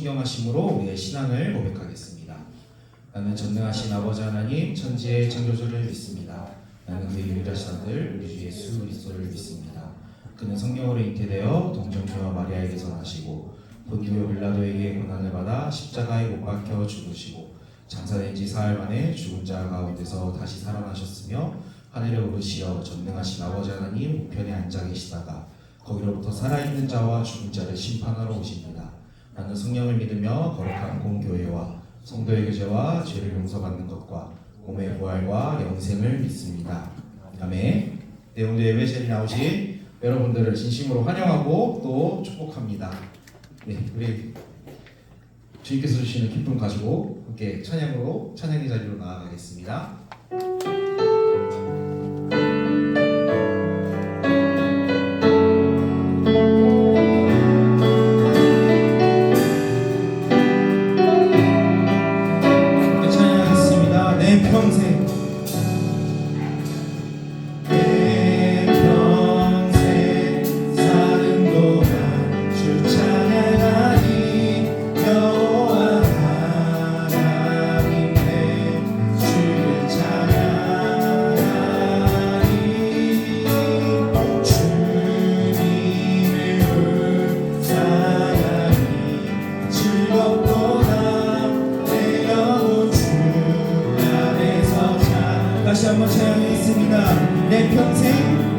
신경하심으로 우리의 신앙을 고백하겠습니다. 나는 전능하신 아버지 하나님 천지의 창조주를 믿습니다. 나는 그의 유일하신 아들 우리 주 예수 그리스도를 믿습니다. 그는 성령으로 잉태되어 동정녀 마리아에게서 나시고 본디오 빌라도에게 고난을 받아 십자가에 못 박혀 죽으시고 장사된 지 사흘 만에 죽은 자 가운데서 다시 살아나셨으며 하늘에 오르시어 전능하신 아버지 하나님 우편에 앉아 계시다가 거기로부터 살아있는 자와 죽은 자를 심판하러 오십니다. 나는 성령을 믿으며 거룩한 공교회와 성도의 교제와 죄를 용서받는 것과 몸의 부활과 영생을 믿습니다. 아멘. 네, 오늘 예배 자리에 나오신 여러분들을 진심으로 환영하고 또 축복합니다. 네, 우리 주님께서 주시는 기쁨 가지고 함께 찬양의 자리로 나아가겠습니다. 다시 한번 찬양하겠습니다. 내 평생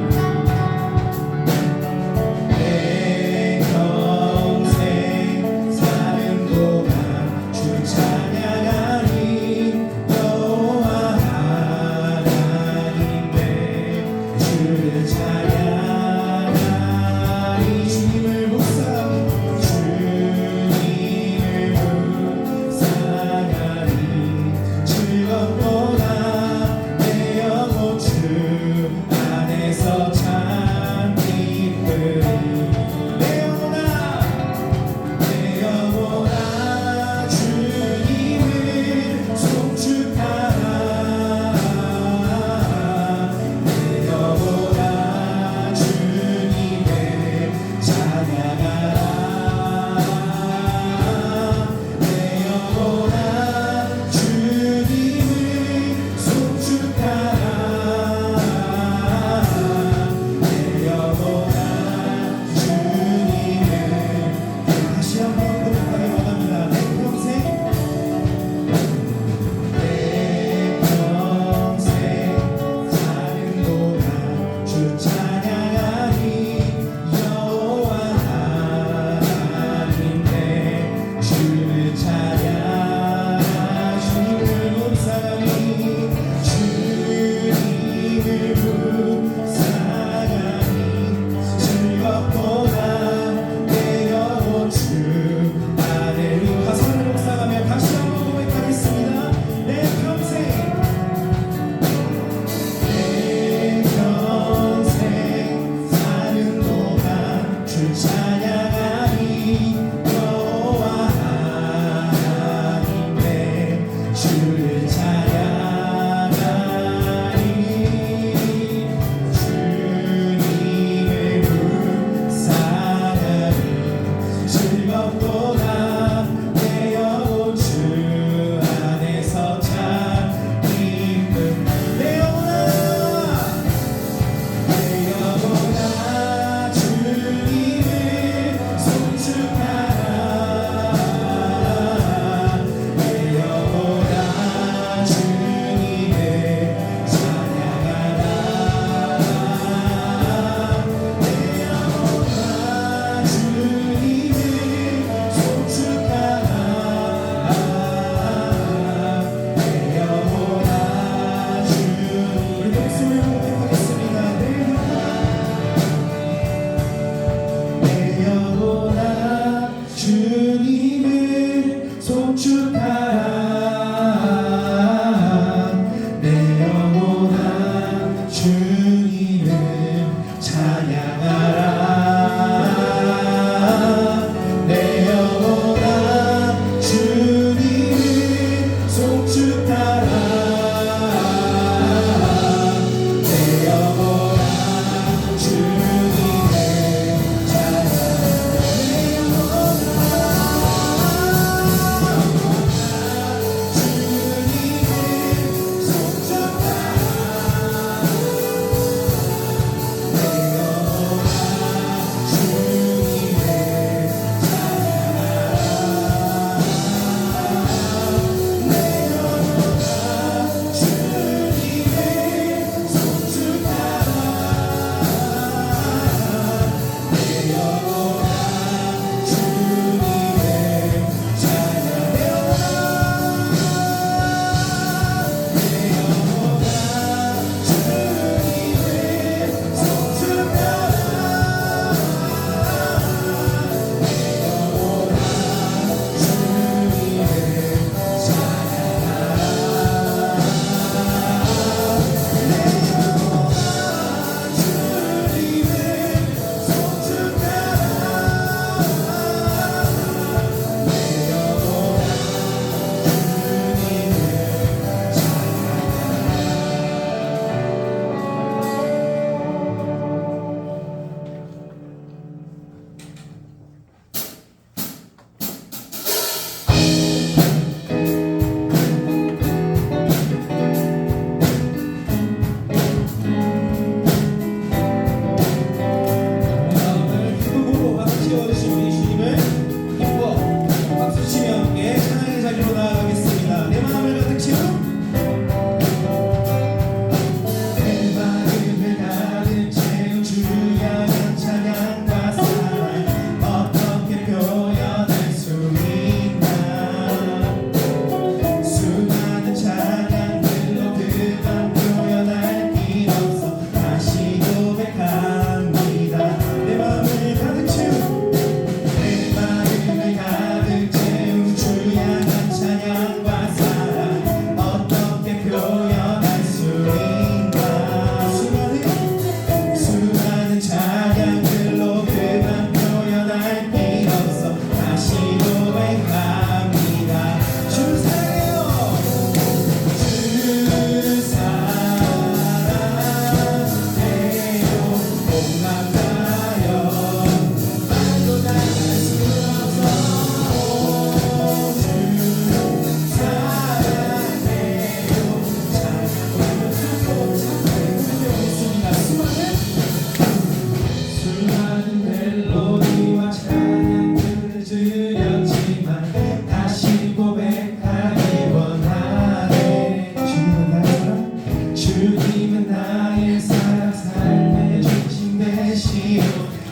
사는 동안 주 찬양하리 여호와 하나님의 주를 찬양하리 주님을 묵상하리 즐겁도다 안에서 참 기쁘리 내 영혼아 주님을 송축하라 내 영혼아 주님을 찬양하라 내 영혼아 주님을 송축하라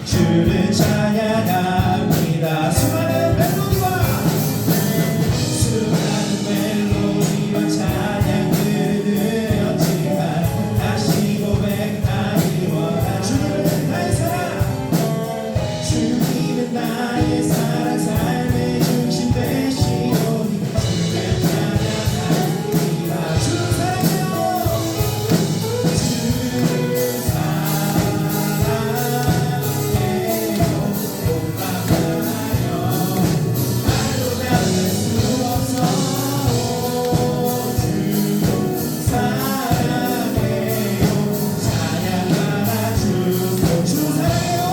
주를 찬양합니다. 수많은 멜로디와 찬양들을 얻지만 다시 고백하기 원한 주님은 나의 사랑, 주님은 나의 사랑, 삶의 중심 되시오니 주를 찬양합니다. 주를 사랑해요. 주를 사랑해요. 고마워요. 말로 담을 수 없어. 주 사랑해요. 찬양하라 주. 주 사랑해요.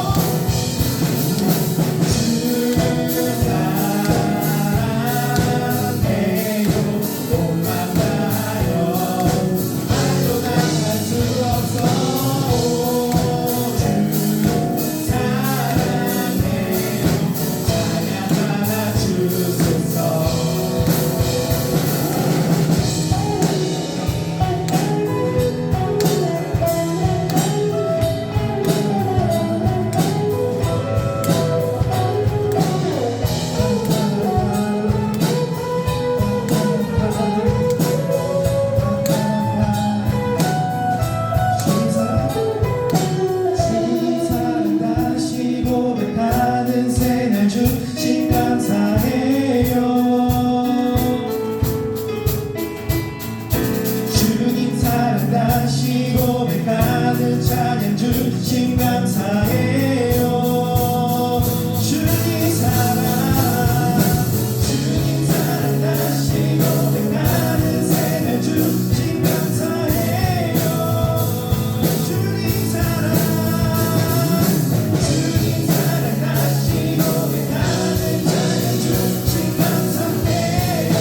찬양 주심 감사해요. 주님 사랑, 주님 사랑 다시 고백하는 새날 주심 감사해요. 주님 사랑, 주님 사랑 다시 고백하는 찬양 주심 감사해요.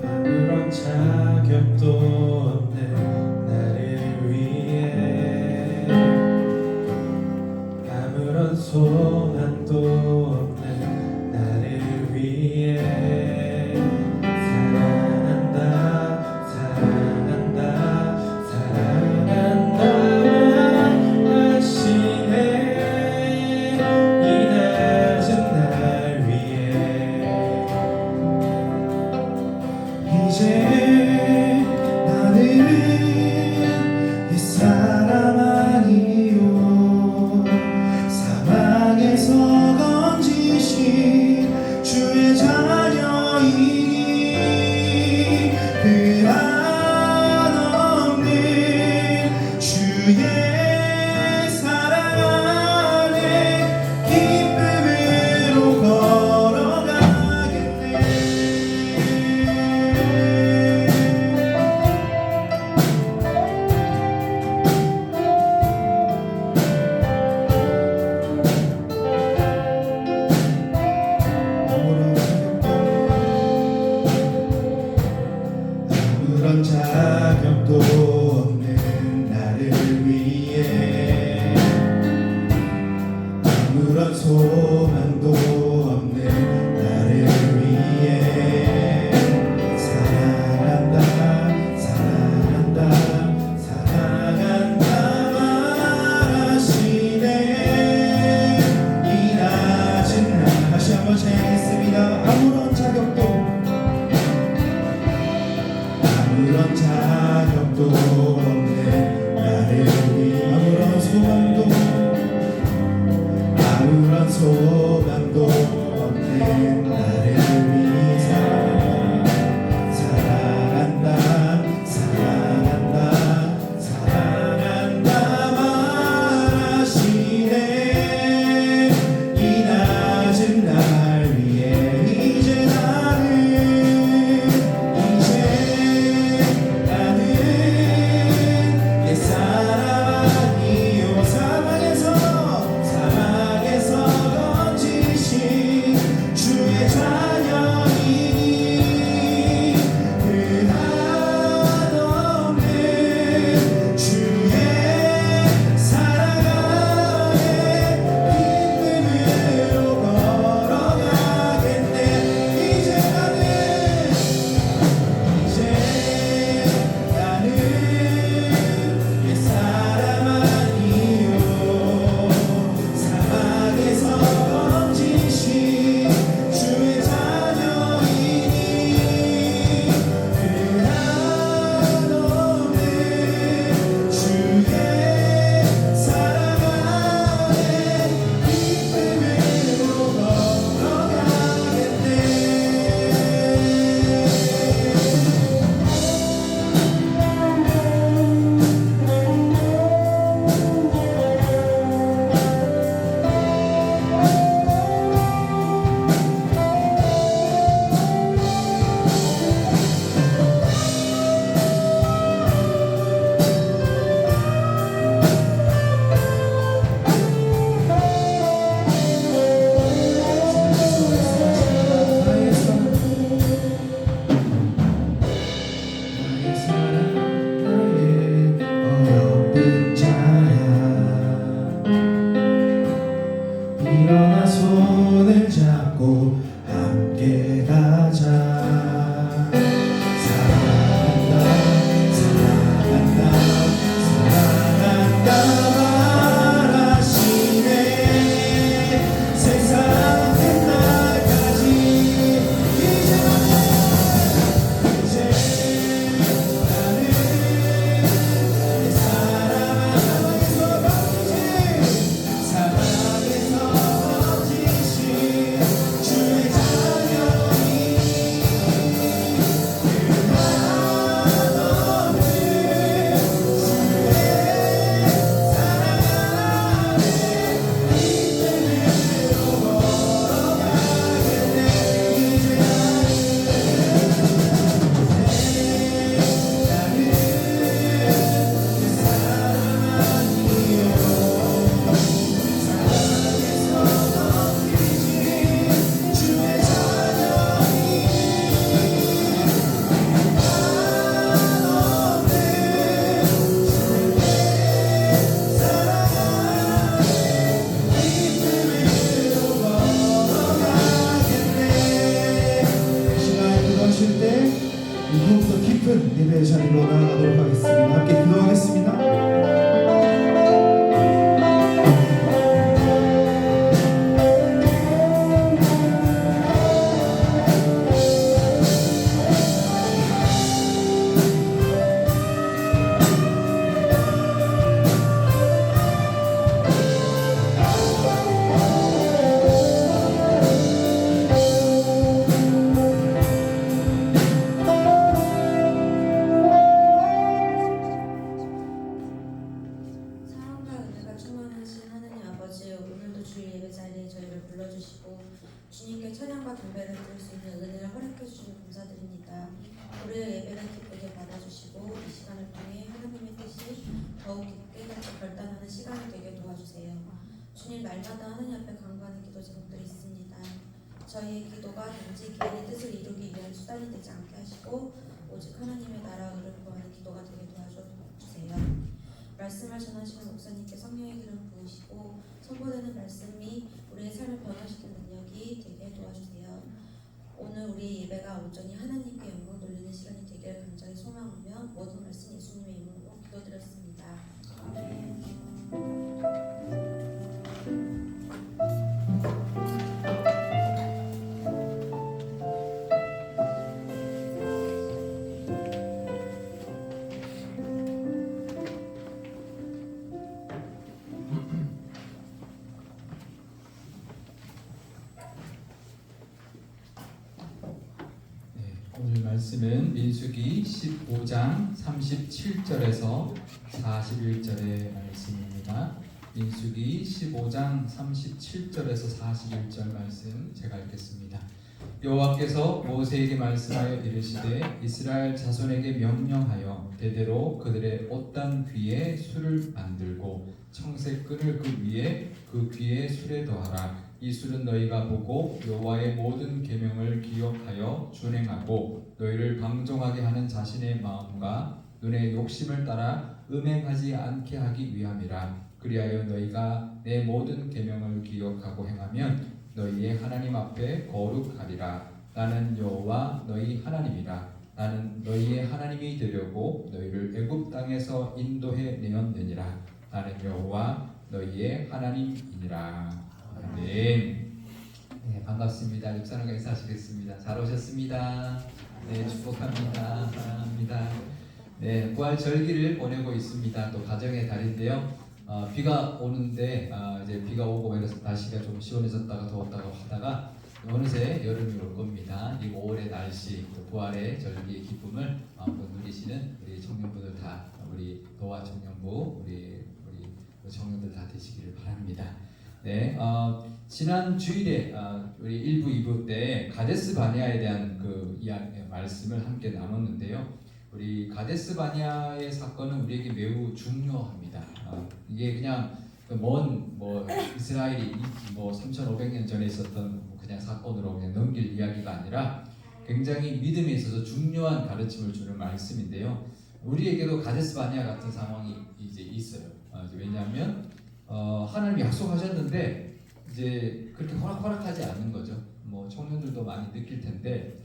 아무런 자격도 없는 나를 위해, 아무런 소망도 없는 나를 위해 사랑한다, 사랑한다, 사랑한다 하시네. 이 낮은 날 위해 이제 나는 옛사람 아니요, 사방에서 건져 소망도 없는 나를 위해 사랑한다 사랑한다 사랑한다 말하시네. 이 낮은 날 위해 이제 나는 옛사람 아니요. 사망에서 건지신 주의 자녀이니 그 한없는 주의 사랑 안에 기쁨으로 걸어가겠네. 이제 나는 옛사람 아니요. 사망에서 건지신 주의 자녀이니 그 한없는 주의 사랑 안에 기쁨으로 걸어가겠네. 나의 사랑 나의 어여쁜 자야. 일어나 손을 잡고 함께 가자. 사랑한다 사랑한다 사랑한다 말하시네. 세상 끝날까지 이제 나는 사랑에서 건지신 주의 자녀이니 그 한없는 주의 사랑 안에 기쁨으로 걸어가겠네. 이제 기도하실 때 더욱더 깊은 예배의 자리로 나아가도록 하겠습니다. 함께 기도하겠습니다. 사랑과 은혜가 충만하신 하느님 아버지, 오늘도 주일 예배 자리에 저희를 불러주시고 주님께 찬양과 경배를 드릴 수 있는 은혜를 허락해 주시니 감사드립니다. 우리의 예배를 기쁘게 받아주시고 이 시간을 통해 하나님의 뜻이 더욱 깊게 결단하는 시간이 되게 도와주세요. 주님, 날마다 하느님 앞에 간구하는 기도 제목들이 있습니다. 저희의 기도가 단지 개인의 뜻을 이루기 위한 수단이 되지 않게 하시고 오직 하나님의 나라 의를 구하는 기도가 되게 도와주세요. 말씀을 전하시는 목사님께 성령의 기름 부으시고 선포되는 말씀이 우리의 삶을 변화시키는 능력이 되게 도와주세요. 오늘 우리 예배가 온전히 하나님께 영광 돌리는 시간이 되기를 간절히 소망하며 모든 말씀 예수님의 이름으로 기도드렸습니다. 말씀은 민수기 15장 37절에서 41절의 말씀입니다. 민수기 15장 37절에서 41절 말씀 제가 읽겠습니다. 여호와께서 모세에게 말씀하여 이르시되 이스라엘 자손에게 명령하여 대대로 그들의 옷단 귀에 술을 만들고 청색 끈을 그 위에 그 귀에 술에 더하라. 이 술은 너희가 보고 여호와의 모든 계명을 기억하여 준행하고 너희를 방종하게 하는 자신의 마음과 눈의 욕심을 따라 음행하지 않게 하기 위함이라. 그리하여 너희가 내 모든 계명을 기억하고 행하면 너희의 하나님 앞에 거룩하리라. 나는 여호와 너희 하나님이라. 나는 너희의 하나님이 되려고 너희를 애굽 땅에서 인도해 내었느니라. 나는 여호와 너희의 하나님이니라. 아멘. 네, 반갑습니다. 육사랑과 인사하시겠습니다. 잘 오셨습니다. 네, 축복합니다. 사랑합니다. 네, 부활 절기를 보내고 있습니다. 또 가정의 달인데요. 비가 오는데 이제 비가 오고 이래서 날씨가 좀 시원해졌다가 더웠다가 하다가 어느새 여름이 올 겁니다. 이 5월의 날씨, 또 부활의 절기의 기쁨을 마음껏 누리시는 우리 청년분들 다, 우리 도와 청년부, 우리 청년들 다 되시기를 바랍니다. 네, 지난 주일에 우리 1부, 2부 때 가데스 바네아에 대한 그 이야기 말씀을 함께 나눴는데요. 우리 가데스 바네아의 사건은 우리에게 매우 중요합니다. 이게 그냥 먼 이스라엘이 3,500년 전에 있었던 그냥 사건으로 그냥 넘길 이야기가 아니라 굉장히 믿음에 있어서 중요한 가르침을 주는 말씀인데요. 우리에게도 가데스 바네아 같은 상황이 이제 있어요. 왜냐하면 하나님이 약속하셨는데 이제 그렇게 호락호락하지 않는 거죠. 청년들도 많이 느낄 텐데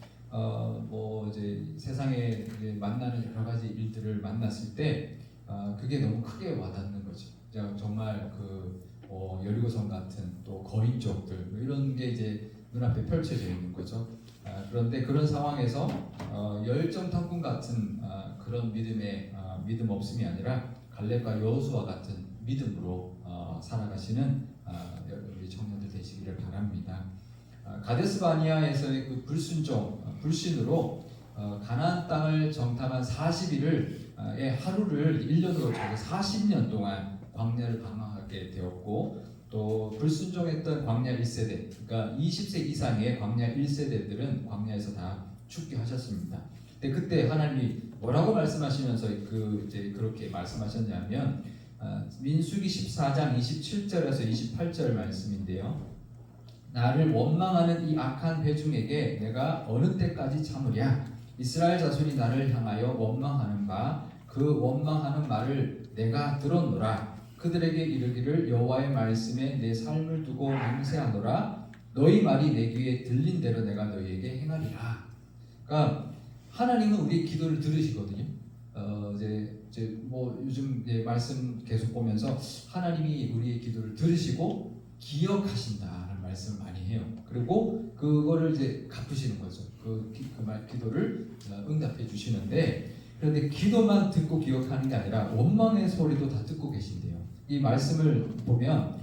이제 세상에 이제 만나는 여러 가지 일들을 만났을 때 그게 너무 크게 와닿는 거죠. 정말 여리고성 같은 또 거인족들 이런 게 이제 눈앞에 펼쳐져 있는 거죠. 그런데 그런 상황에서 열정탐꾼 같은 그런 믿음 없음이 아니라 갈렙과 여호수아 같은 믿음으로 살아가시는 우리 청년들 되시기를 바랍니다. 가데스 바네아에서의 그 불신으로 가나안 땅을 정탐한 40일의 하루를 1년으로 쳐서 40년 동안 광야를 방황하게 되었고, 또 불순종했던 광야 1세대, 그러니까 20세 이상의 광야 1세대들은 광야에서 다 죽게 하셨습니다. 근데 그때 하나님이 뭐라고 말씀하시면서 그렇게 말씀하셨냐면 민수기 14장 27절에서 28절 말씀인데요. 나를 원망하는 이 악한 회중에게 내가 어느 때까지 참으랴? 이스라엘 자손이 나를 향하여 원망하는 바 그 원망하는 말을 내가 들었노라. 그들에게 이르기를 여호와의 말씀에 내 삶을 두고 맹세하노라. 너희 말이 내 귀에 들린 대로 내가 너희에게 행하리라. 그러니까 하나님은 우리의 기도를 들으시거든요. 요즘 말씀 계속 보면서 하나님이 우리의 기도를 들으시고 기억하신다는 말씀을 많이 해요. 그리고 그거를 이제 갚으시는 거죠. 기도를 응답해 주시는데, 그런데 기도만 듣고 기억하는 게 아니라 원망의 소리도 다 듣고 계신대요. 이 말씀을 보면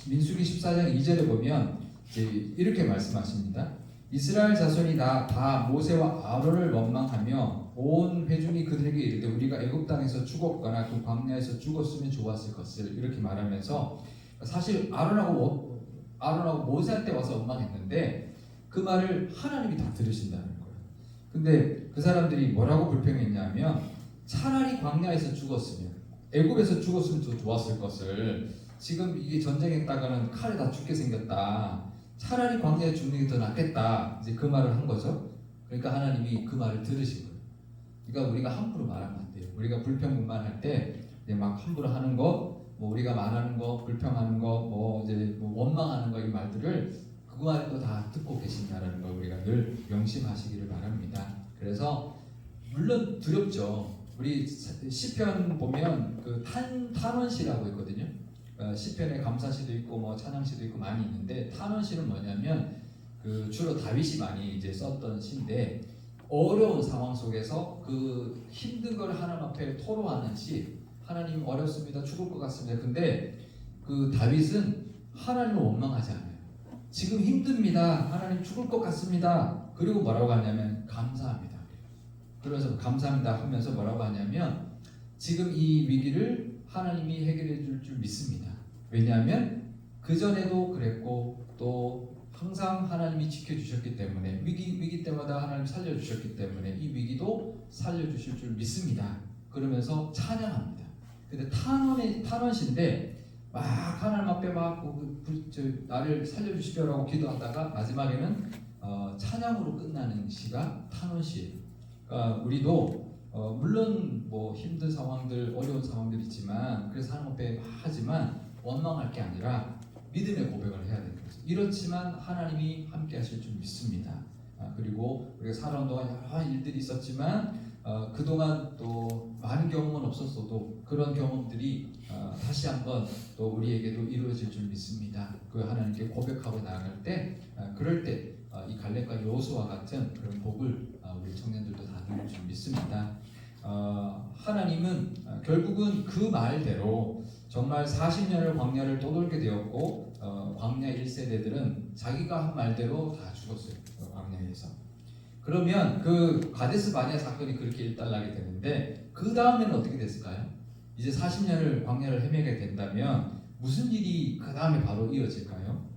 민수기 14장 2절에 보면 이렇게 말씀하십니다. 이스라엘 자손이 다 모세와 아론을 원망하며 온 회중이 그들에게 이르되 우리가 애굽 땅에서 죽었거나 그 광야에서 죽었으면 좋았을 것을 이렇게 말하면서, 사실 아론하고 모세한테 와서 원망했는데 그 말을 하나님이 다 들으신다는 거예요. 근데 그 사람들이 뭐라고 불평했냐면 차라리 광야에서 죽었으면, 애굽에서 죽었으면 더 좋았을 것을, 지금 이게 전쟁했다가는 칼에 다 죽게 생겼다. 차라리 광야에 죽는 게 더 낫겠다. 이제 그 말을 한 거죠. 그러니까 하나님이 그 말을 들으신 거예요. 그러니까 우리가 함부로 말하면 안 돼요. 우리가 불평불만 할 때 막 함부로 하는 거, 우리가 말하는 거, 불평하는 거, 원망하는 거, 이 말들을 그 말도 다 듣고 계신다라는 걸 우리가 늘 명심하시기를 바랍니다. 그래서 물론 두렵죠. 우리 시편 보면 그 탄원시라고 있거든요. 시편에 감사시도 있고 찬양시도 있고 많이 있는데, 탄원시는 뭐냐면 주로 다윗이 많이 이제 썼던 시인데, 어려운 상황 속에서 그 힘든 걸 하나님 앞에 토로하는 시. 하나님 어렵습니다. 죽을 것 같습니다. 근데 그 다윗은 하나님을 원망하지 않아요. 지금 힘듭니다. 하나님 죽을 것 같습니다. 그리고 뭐라고 하냐면 감사합니다. 그래서 감사합니다 하면서 뭐라고 하냐면 지금 이 위기를 하나님이 해결해 줄 줄 믿습니다. 왜냐하면 그전에도 그랬고 또 항상 하나님이 지켜주셨기 때문에 위기 때마다 하나님 살려주셨기 때문에 이 위기도 살려주실 줄 믿습니다. 그러면서 찬양합니다. 근데 탄원시인데 막 하나님 앞에 막 나를 살려주시려고 기도하다가 마지막에는 찬양으로 끝나는 시가 탄원시예요. 그러니까 우리도 물론 뭐 힘든 상황들, 어려운 상황들 있지만 그래서 하나님 앞에 하지만 원망할 게 아니라 믿음의 고백을 해야 되는 거죠. 이렇지만 하나님이 함께 하실 줄 믿습니다. 그리고 우리가 살아온 동안 여러 일들이 있었지만 그동안 또 많은 경험은 없었어도 그런 경험들이 다시 한번 또 우리에게도 이루어질 줄 믿습니다. 그 하나님께 고백하고 나아갈 때 그럴 때 이 갈렙과 여호수아 같은 그런 복을 우리 청년들도 다 누릴 줄 믿습니다. 하나님은 결국은 그 말대로 정말 40년을 광야를 떠돌게 되었고 광야 1세대들은 자기가 한 말대로 다 죽었어요. 광야에서. 그러면 그 가데스 바네아 사건이 그렇게 일단락이 되는데 그 다음에는 어떻게 됐을까요? 이제 40년을 광야를 헤매게 된다면 무슨 일이 그 다음에 바로 이어질까요?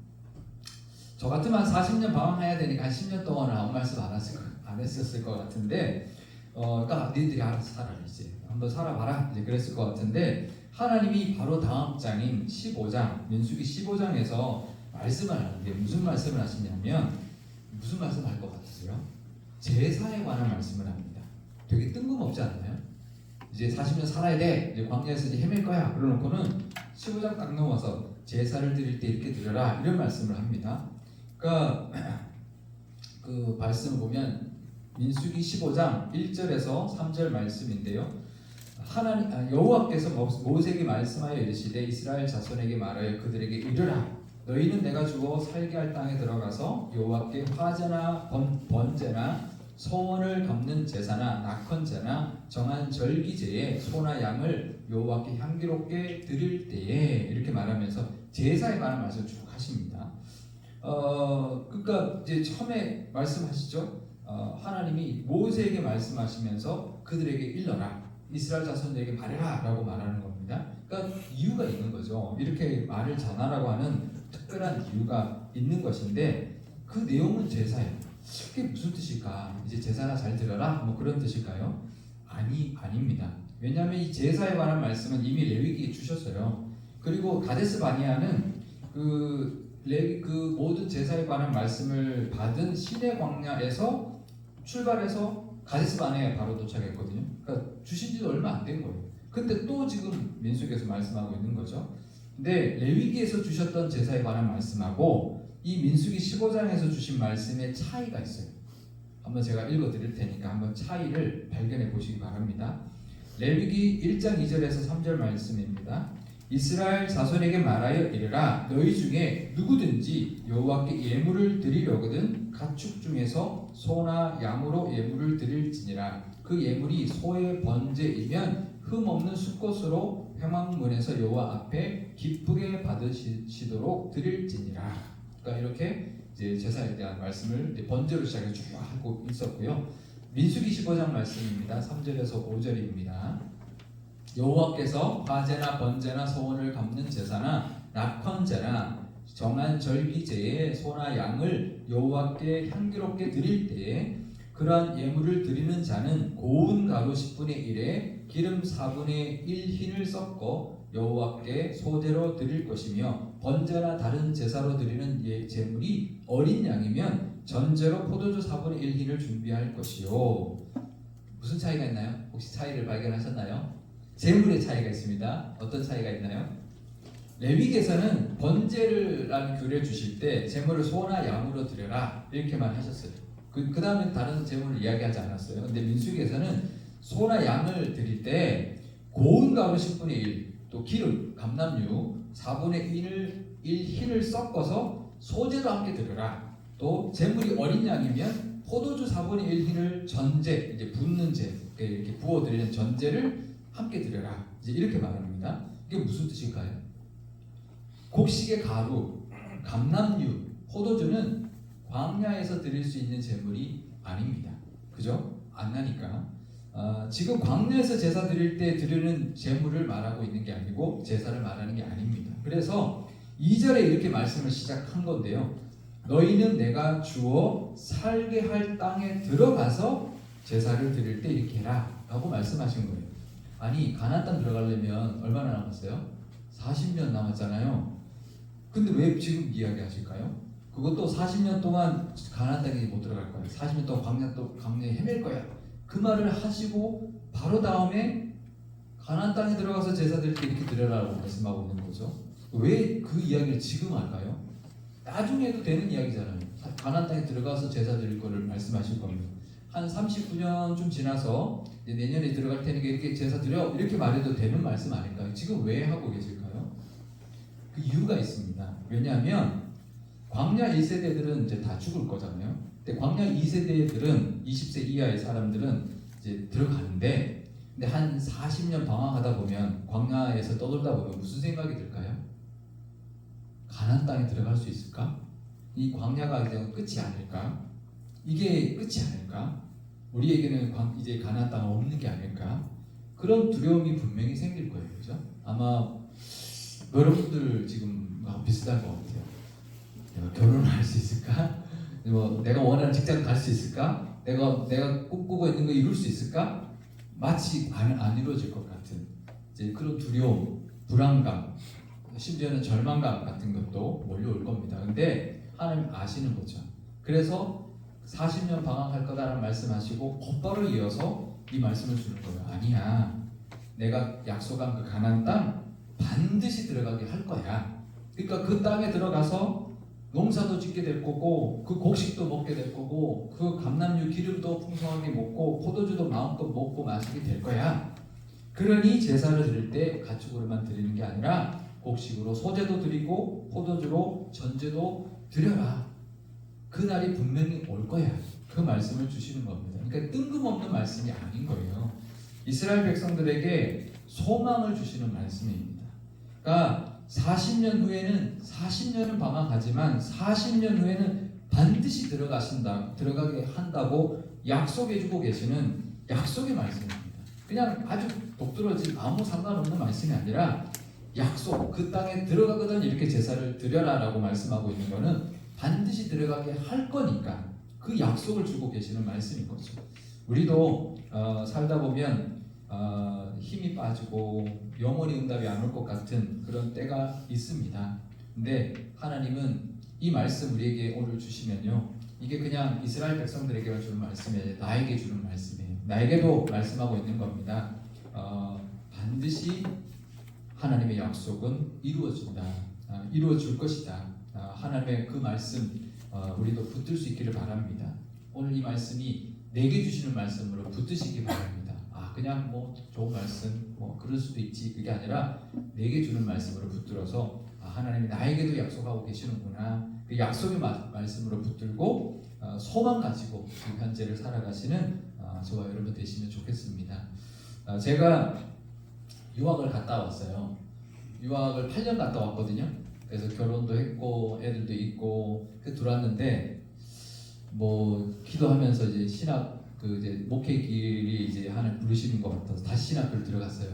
저 같으면 40년 방황해야 되니까 한 10년 동안은 아무 말씀 안 했었을 것 같은데 그러니까 너희들이 알아서 살아 이제 한번 살아봐라 이제 그랬을 것 같은데 하나님이 바로 다음 장인 15장 민수기 15장에서 말씀을 하는데 무슨 말씀을 하시냐면 무슨 말씀 할 것 같으세요? 제사에 관한 말씀을 합니다. 되게 뜬금없지 않나요? 이제 40년 살아야 돼. 이제 광야에서 이제 헤맬 거야. 그러놓고는 15장 딱 넘어서 제사를 드릴 때 이렇게 드려라 이런 말씀을 합니다. 그러니까 그 말씀을 보면 민수기 15장 1절에서 3절 말씀인데요. 여호와께서 모세에게 말씀하여 이르시되 이스라엘 자손에게 말하여 그들에게 이르라 너희는 내가 주고 살게 할 땅에 들어가서 여호와께 화제나 번제나 소원을 갚는 제사나 낙헌제나 정한 절기제에 소나 양을 여호와께 향기롭게 드릴 때에 이렇게 말하면서 제사에 관한 말씀을 쭉 하십니다. 그러니까 이제 처음에 말씀하시죠. 하나님이 모세에게 말씀하시면서 그들에게 일러라 이스라엘 자손들에게 말해라 라고 말하는 겁니다. 그러니까 이유가 있는 거죠. 이렇게 말을 전하라고 하는 특별한 이유가 있는 것인데 그 내용은 제사예요. 그게 무슨 뜻일까? 이제 제사나 잘 들어라 뭐 그런 뜻일까요? 아닙니다. 왜냐하면 이 제사에 관한 말씀은 이미 레위기에 주셨어요. 그리고 가데스 바네아는 그 모든 제사에 관한 말씀을 받은 시내 광야에서 출발해서 가데스 바네아에 바로 도착했거든요. 그러니까 주신 지도 얼마 안 된 거예요. 근데 또 지금 민수기에서 말씀하고 있는 거죠. 근데 레위기에서 주셨던 제사에 관한 말씀하고 이 민수기 15장에서 주신 말씀의 차이가 있어요. 한번 제가 읽어 드릴 테니까 한번 차이를 발견해 보시기 바랍니다. 레위기 1장 2절에서 3절 말씀입니다. 이스라엘 자손에게 말하여 이르라 너희 중에 누구든지 여호와께 예물을 드리려거든 가축 중에서 소나 양으로 예물을 드릴지니라 그 예물이 소의 번제이면 흠없는 수꽃으로 회막문에서 여호와 앞에 기쁘게 받으시도록 드릴지니라. 그러니까 이렇게 이제 제사에 대한 말씀을 번제로 시작해서 쭉 하고 있었고요. 민수기 15장 말씀입니다. 3절에서 5절입니다. 여호와께서 화제나 번제나 소원을 갚는 제사나 낙헌제나 정한 절기제에 소나 양을 여호와께 향기롭게 드릴 때에 그러한 예물을 드리는 자는 고운 가루 10분의 1에 기름 4분의 1 흰을 섞어 여호와께 소제로 드릴 것이며 번제나 다른 제사로 드리는 제물이 어린 양이면 전제로 포도주 4분의 1 흰을 준비할 것이요. 무슨 차이가 있나요? 혹시 차이를 발견하셨나요? 제물의 차이가 있습니다. 어떤 차이가 있나요? 레위기에서는 번제라는 규례를 주실 때 제물을 소나 양으로 드려라 이렇게만 하셨어요. 그 다음에 다른 제물을 이야기하지 않았어요. 근데 민수기에서는 소나 양을 드릴 때 고운 가루 10분의 1, 또 기름, 감람류 4분의 1 흰을 섞어서 소제도 함께 드려라. 또 제물이 어린 양이면 포도주 4분의 1 흰을 전제, 이제 붓는 제, 이렇게 부어드리는 전제를 함께 드려라. 이제 이렇게 말합니다. 이게 무슨 뜻일까요? 곡식의 가루, 감람류, 포도주는 광야에서 드릴 수 있는 제물이 아닙니다. 그죠? 안 나니까. 지금 광야에서 제사 드릴 때 드리는 제물을 말하고 있는 게 아니고 제사를 말하는 게 아닙니다. 그래서 2절에 이렇게 말씀을 시작한 건데요. 너희는 내가 주어 살게 할 땅에 들어가서 제사를 드릴 때 이렇게 해라 라고 말씀하신 거예요. 아니 가나안 땅 들어가려면 얼마나 남았어요? 40년 남았잖아요. 근데 왜 지금 이야기하실까요? 그것도 40년 동안 가나안 땅에 못 들어갈 거야. 40년 동안 광야에 헤맬 거야. 그 말을 하시고 바로 다음에 가나안 땅에 들어가서 제사 드릴 때 이렇게 드려라라고 말씀하고 있는 거죠. 왜 그 이야기를 지금 할까요? 나중에 해도 되는 이야기잖아요. 가나안 땅에 들어가서 제사 드릴 거를 말씀하실 겁니다. 한 39년쯤 지나서 이제 내년에 들어갈 테니까 이렇게 제사 드려 이렇게 말해도 되는 말씀 아닐까요? 지금 왜 하고 계실까요? 그 이유가 있습니다. 왜냐하면 광야 1세대들은 이제 다 죽을 거잖아요. 근데 광야 2세대들은 20세 이하의 사람들은 이제 들어가는데 근데 한 40년 방황하다 보면 광야에서 떠돌다 보면 무슨 생각이 들까요? 가나안 땅에 들어갈 수 있을까? 이 광야가 이제 끝이 아닐까? 이게 끝이 아닐까? 우리에게는 이제 가나안 땅은 없는 게 아닐까? 그런 두려움이 분명히 생길 거예요. 그죠? 아마 여러분들 지금 비슷할 것 같아요. 내가 결혼을 할 수 있을까? 내가 원하는 직장 갈 수 있을까? 내가 꿈꾸고 있는 거 이룰 수 있을까? 마치 안 이루어질 것 같은 이제 그런 두려움, 불안감, 심지어는 절망감 같은 것도 몰려올 겁니다. 근데 하나님 아시는 거죠. 그래서 40년 방황할 거다라는 말씀하시고 곧바로 이어서 이 말씀을 주는 거예요. 아니야. 내가 약속한 그 가나안 땅 반드시 들어가게 할 거야. 그러니까 그 땅에 들어가서 농사도 짓게 될 거고 그 곡식도 먹게 될 거고 그 감람류 기름도 풍성하게 먹고 포도주도 마음껏 먹고 마시게 될 거야. 그러니 제사를 드릴 때 가축으로만 드리는 게 아니라 곡식으로 소제도 드리고 포도주로 전제도 드려라. 그날이 분명히 올 거야. 그 말씀을 주시는 겁니다. 그러니까 뜬금없는 말씀이 아닌 거예요. 이스라엘 백성들에게 소망을 주시는 말씀입니다. 그러니까 40년은 방황하지만 40년 후에는 반드시 들어가게 한다고 약속해주고 계시는 약속의 말씀입니다. 그냥 아주 독두러진 아무 상관없는 말씀이 아니라 약속, 그 땅에 들어가거든 이렇게 제사를 드려라라고 말씀하고 있는 거는 반드시 들어가게 할 거니까 그 약속을 주고 계시는 말씀인 거죠. 우리도 살다 보면 힘이 빠지고 영원히 응답이 안 올 것 같은 그런 때가 있습니다. 근데 하나님은 이 말씀 우리에게 오늘 주시면요, 이게 그냥 이스라엘 백성들에게 주는 말씀이 아니라 나에게 주는 말씀이에요. 나에게도 말씀하고 있는 겁니다. 반드시 하나님의 약속은 이루어진다. 이루어질 것이다. 하나님의 그 말씀 우리도 붙들 수 있기를 바랍니다. 오늘 이 말씀이 내게 주시는 말씀으로 붙드시기 바랍니다. 그냥 좋은 말씀 그럴 수도 있지, 그게 아니라 내게 주는 말씀으로 붙들어서 하나님이 나에게도 약속하고 계시는구나, 그 약속의 말씀으로 붙들고 소망 가지고 지금 현재를 살아가시는 저와 여러분 되시면 좋겠습니다. 제가 유학을 갔다 왔어요. 유학을 8년 갔다 왔거든요. 그래서 결혼도 했고 애들도 있고 들어왔는데 기도하면서 이제 신학 이제 목회 길이 이제 하나님 부르시는 것 같아서 다시 신학교를 들어갔어요.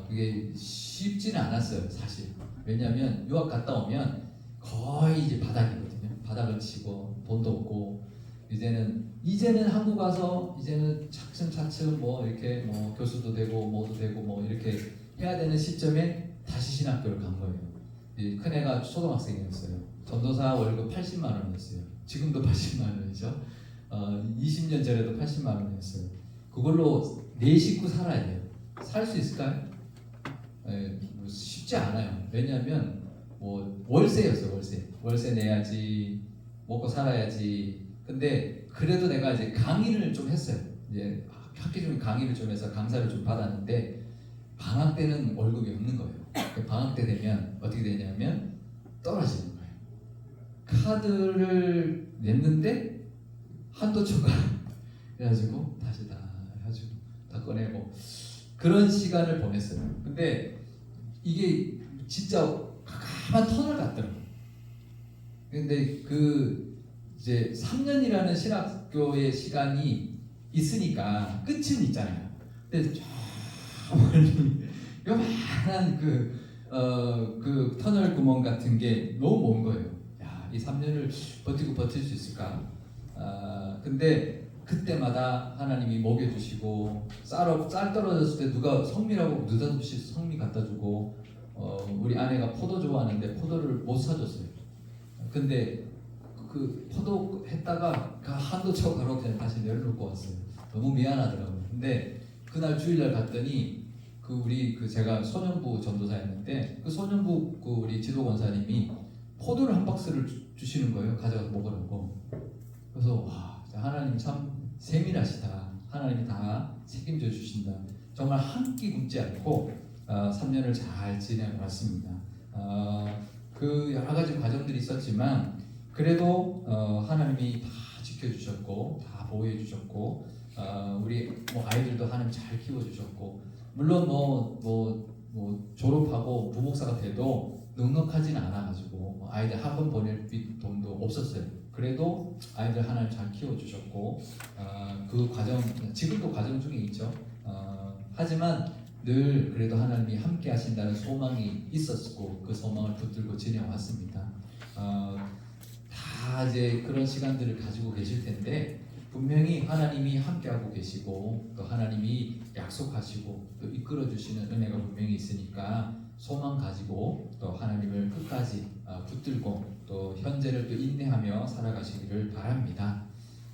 그게 쉽지는 않았어요, 사실. 왜냐하면 유학 갔다 오면 거의 이제 바닥이거든요. 바닥을 치고 돈도 없고 이제는 한국 와서 이제는 차츰차츰 이렇게 교수도 되고 뭐도 되고 이렇게 해야 되는 시점에 다시 신학교를 간 거예요. 큰 애가 초등학생이었어요. 전도사 월급 80만 원이었어요. 지금도 80만 원이죠. 20년 전에도 80만 원이었어요. 그걸로 내 식구 살아야 돼요. 살 수 있을까요? 쉽지 않아요. 왜냐하면 월세였어요. 월세 내야지, 먹고 살아야지. 근데 그래도 내가 이제 강의를 좀 했어요. 이제 학기 중에 강의를 좀 해서 강사를 좀 받았는데 방학 때는 월급이 없는 거예요. 방학 때 되면 어떻게 되냐면 떨어지는 거예요. 카드를 냈는데 한도 초과 그래가지고 다시 다 해가지고 다 꺼내고 그런 시간을 보냈어요. 근데 이게 진짜 가만 터널 같더라고요. 근데 이제 3년이라는 신학교의 시간이 있으니까 끝은 있잖아요. 근데 저 멀리 요만한 그 터널 구멍 같은 게 너무 먼 거예요. 야, 이 3년을 버틸 수 있을까? 근데 그때마다 하나님이 먹여주시고 쌀 떨어졌을 때 누가 성미라고 느닷없이 성미 갖다 주고 우리 아내가 포도 좋아하는데 포도를 못 사줬어요. 근데 그 포도 했다가 한도 쳐 가로 그냥 다시 내려놓고 왔어요. 너무 미안하더라고요. 근데 그날 주일날 갔더니 제가 소년부 전도사였는데 그 소년부 우리 지도 권사님이 포도를 한 박스를 주시는 거예요. 가져가서 먹으라고. 그래서 와, 하나님 참 세밀하시다. 하나님이 다 책임져 주신다. 정말 한 끼 굶지 않고 3년을 잘 지내왔습니다. 그 여러 가지 과정들이 있었지만 그래도 하나님이 다 지켜주셨고 다 보호해 주셨고 우리 아이들도 하나님 잘 키워주셨고 물론 졸업하고 부목사가 돼도 넉넉하진 않아가지고 아이들 학원 보낼 돈도 없었어요. 그래도 아이들 하나님 잘 키워주셨고 그 과정 지금도 과정 중에 있죠. 하지만 늘 그래도 하나님이 함께 하신다는 소망이 있었고 그 소망을 붙들고 지내왔습니다. 다 이제 그런 시간들을 가지고 계실 텐데 분명히 하나님이 함께하고 계시고 또 하나님이 약속하시고 또 이끌어 주시는 은혜가 분명히 있으니까 소망 가지고 또 하나님을 끝까지 붙들고 또 현재를 또 인내하며 살아가시기를 바랍니다.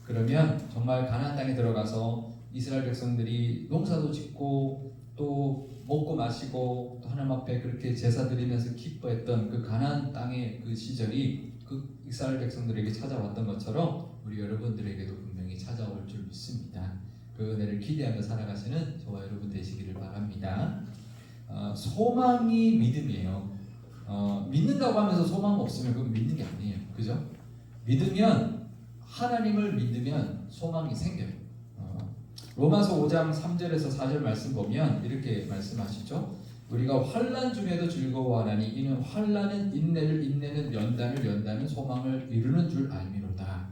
그러면 정말 가나안 땅에 들어가서 이스라엘 백성들이 농사도 짓고 또 먹고 마시고 또 하나님 앞에 그렇게 제사 드리면서 기뻐했던 그 가나안 땅의 그 시절이 그 이스라엘 백성들에게 찾아왔던 것처럼 우리 여러분들에게도 분명히 찾아올 줄 믿습니다. 그 은혜를 기대하며 살아가시는 저와 여러분 되시기를 바랍니다. 소망이 믿음이에요. 믿는다고 하면서 소망 없으면 그건 믿는 게 아니에요. 그죠? 믿으면 하나님을 믿으면 소망이 생겨요. 로마서 5장 3절에서 4절 말씀 보면 이렇게 말씀하시죠. 우리가 환난 중에도 즐거워하나니 이는 환난은 인내를 인내는 연단을 연단은 소망을 이루는 줄 알미로다.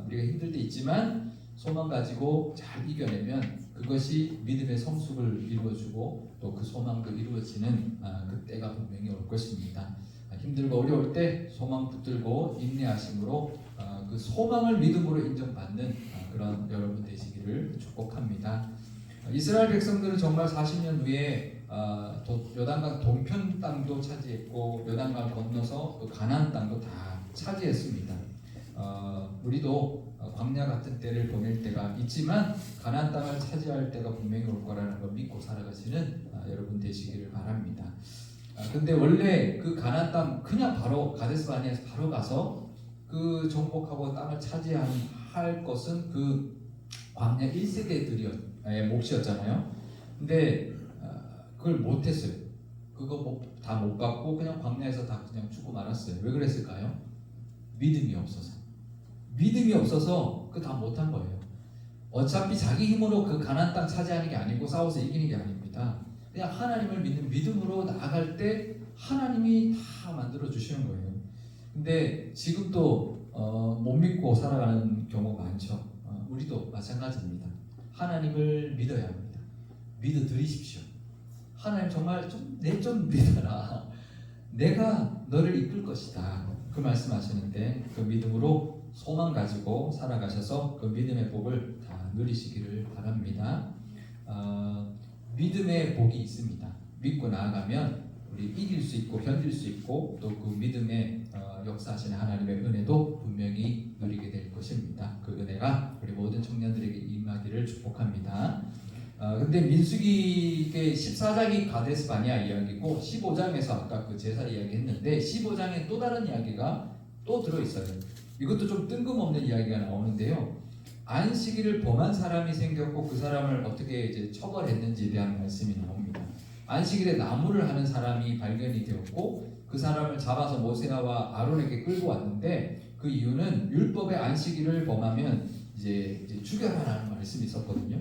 우리가 힘들 때 있지만 소망 가지고 잘 이겨내면 그것이 믿음의 성숙을 이루어주고 또 그 소망도 이루어지는 그 때가 분명히 올 것입니다. 힘들고 어려울 때 소망 붙들고 인내하심으로 그 소망을 믿음으로 인정받는 그런 여러분 되시기를 축복합니다. 이스라엘 백성들은 정말 40년 후에 요단강 동편 땅도 차지했고 요단강 건너서 그 가나안 땅도 다 차지했습니다. 우리도 광야 같은 때를 보낼 때가 있지만 가나안 땅을 차지할 때가 분명히 올 거라는 걸 믿고 살아가시는 여러분 되시기를 바랍니다. 근데 원래 그 가나안 땅 그냥 바로 가데스 바네아에서 바로 가서 그 정복하고 땅을 차지할 것은 그 광야 1세대들의 몫이었잖아요. 근데 그걸 못했어요. 그거 다 못 갖고 그냥 광야에서 다 그냥 죽고 말았어요. 왜 그랬을까요? 믿음이 없어서 그 다 못한 거예요. 어차피 자기 힘으로 그 가나안 땅 차지하는 게 아니고 싸워서 이기는 게 아닙니다. 그냥 하나님을 믿는 믿음으로 나아갈 때 하나님이 다 만들어 주시는 거예요. 근데 지금도 못 믿고 살아가는 경우가 많죠. 우리도 마찬가지입니다. 하나님을 믿어야 합니다. 믿어 드리십시오. 하나님 정말 내 좀 믿어라. 내가 너를 이끌 것이다. 그 말씀하시는데 그 믿음으로 소망 가지고 살아가셔서 그 믿음의 복을 다 누리시기를 바랍니다. 믿음의 복이 있습니다. 믿고 나아가면 우리 이길 수 있고 견딜 수 있고 또 그 믿음의 역사하시는 하나님의 은혜도 분명히 누리게 될 것입니다. 그 은혜가 우리 모든 청년들에게 임하기를 축복합니다. 근데 민수기의 14장이 가데스 바네아 이야기고 15장에서 아까 그 제사 이야기 했는데 15장에 또 다른 이야기가 또 들어있어요. 이것도 좀 뜬금없는 이야기가 나오는데요. 안식일을 범한 사람이 생겼고 그 사람을 어떻게 이제 처벌했는지에 대한 말씀이 나옵니다. 안식일에 나무를 하는 사람이 발견이 되었고 그 사람을 잡아서 모세와 아론에게 끌고 왔는데 그 이유는 율법의 안식일을 범하면 이제 죽여라라는 말씀이 있었거든요.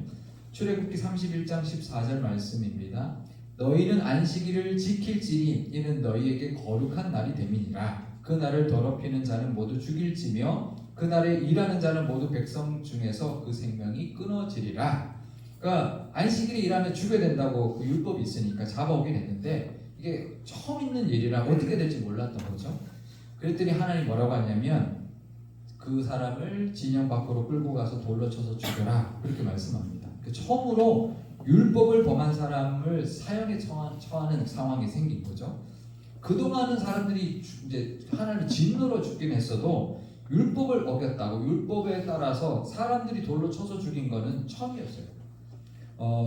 출애굽기 31장 14절 말씀입니다. 너희는 안식일을 지킬지니 이는 너희에게 거룩한 날이 됨이니라. 그 날을 더럽히는 자는 모두 죽일지며 그날에 일하는 자는 모두 백성 중에서 그 생명이 끊어지리라. 그러니까 안식일에 일하면 죽여야 된다고 그 율법이 있으니까 잡아오긴 했는데 이게 처음 있는 일이라 어떻게 될지 몰랐던 거죠. 그랬더니 하나님 뭐라고 하냐면 그 사람을 진영 밖으로 끌고 가서 돌로 쳐서 죽여라 그렇게 말씀합니다. 처음으로 율법을 범한 사람을 사형에 처하는 상황이 생긴 거죠. 그동안은 사람들이 이제 하나님의 진노로 죽긴 했어도 율법을 어겼다고 율법에 따라서 사람들이 돌로 쳐서 죽인 거는 처음이었어요.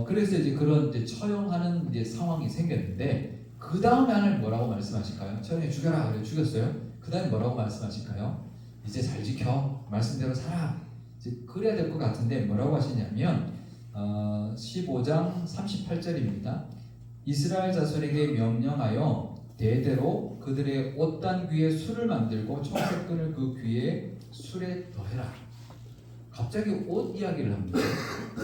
그래서 이제 그런 이제 처형하는 이제 상황이 생겼는데 그 다음에 하나님 뭐라고 말씀하실까요? 처형해 죽여라 그래 죽였어요. 그 다음에 뭐라고 말씀하실까요? 이제 잘 지켜 말씀대로 살아. 이제 그래야 될 것 같은데 뭐라고 하시냐면 15장 38절입니다. 이스라엘 자손에게 명령하여 대대로 그들의 옷단 귀에 술을 만들고 청색끈을 그 귀에 술에 더해라. 갑자기 옷 이야기를 합니다.